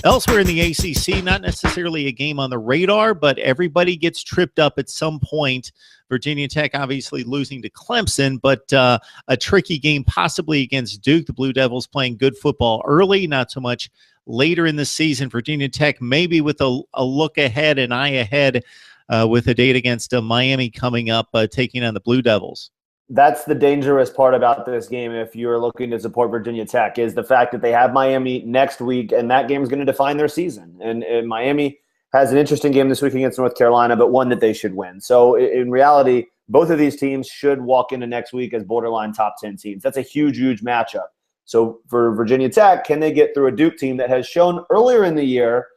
Elsewhere in the ACC, not necessarily a game on the radar, but everybody gets tripped up at some point. Virginia Tech obviously losing to Clemson, but a tricky game possibly against Duke. The Blue Devils playing good football early, not so much later in the season. Virginia Tech maybe with a look ahead, an eye ahead with a date against Miami coming up, taking on the Blue Devils. That's the dangerous part about this game if you're looking to support Virginia Tech, is the fact that they have Miami next week, and that game is going to define their season. And Miami has an interesting game this week against North Carolina, but one that they should win. So in reality, both of these teams should walk into next week as borderline top 10 teams. That's a huge, huge matchup. So for Virginia Tech, can they get through a Duke team that has shown earlier in the year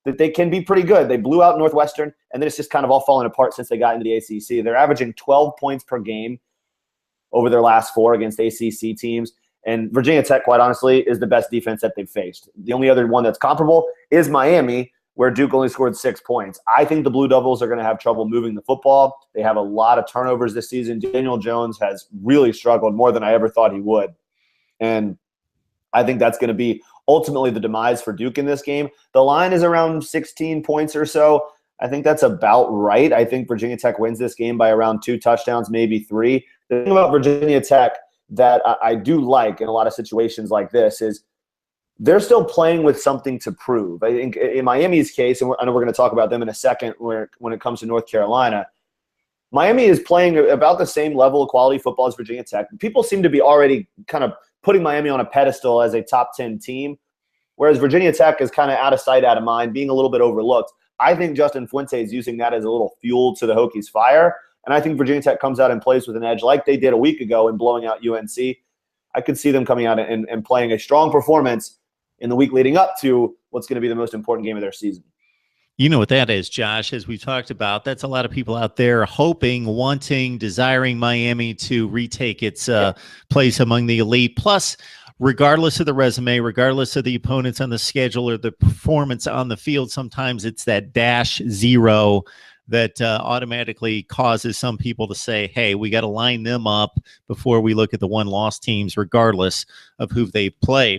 that they can be pretty good? They blew out Northwestern, and then it's just kind of all fallen apart since they got into the ACC. They're averaging 12 points per game over their last 4 against ACC teams. And Virginia Tech, quite honestly, is the best defense that they've faced. The only other one that's comparable is Miami, where Duke only scored 6 points. I think the Blue Devils are going to have trouble moving the football. They have a lot of turnovers this season. Daniel Jones has really struggled more than I ever thought he would. And I think that's going to be ultimately the demise for Duke in this game. The line is around 16 points or so. I think that's about right. I think Virginia Tech wins this game by around 2 touchdowns, maybe 3. The thing about Virginia Tech that I do like in a lot of situations like this is they're still playing with something to prove. I think in Miami's case, and I know we're going to talk about them in a second when it comes to North Carolina, Miami is playing about the same level of quality football as Virginia Tech. People seem to be already kind of putting Miami on a pedestal as a top 10 team, whereas Virginia Tech is kind of out of sight, out of mind, being a little bit overlooked. I think Justin Fuente is using that as a little fuel to the Hokies' fire, and I think Virginia Tech comes out and plays with an edge like they did a week ago in blowing out UNC. I could see them coming out and playing a strong performance in the week leading up to what's going to be the most important game of their season. You know what that is, Josh, as we've talked about. That's a lot of people out there hoping, wanting, desiring Miami to retake its place among the elite. Plus, regardless of the resume, regardless of the opponents on the schedule or the performance on the field, sometimes it's that -0 that automatically causes some people to say, hey, we got to line them up before we look at the one-loss teams, regardless of who they played.